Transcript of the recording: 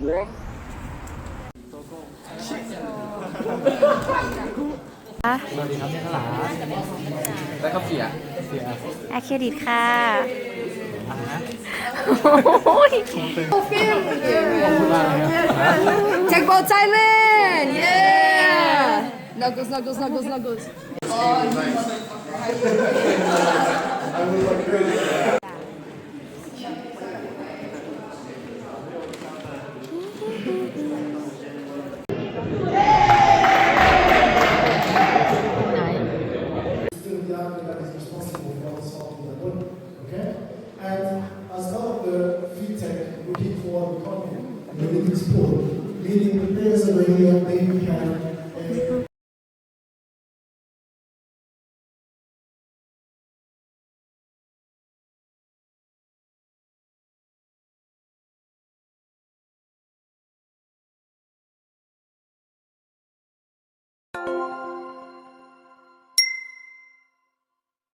สวัสดีครับเนี่ยข้าวหลาได้ข้าวเสียแอคเครดิตค่ะอะไรนะโอ้ย ขอบคุณมากเลยครับ Jackpot Thailand! Yeah! Knuckles, knuckles, knuckles, knuckles. Still the army that is responsible for the solving the book, okay? And as part of the free tech looking for economy, meaning sport, meaning the players over here, they can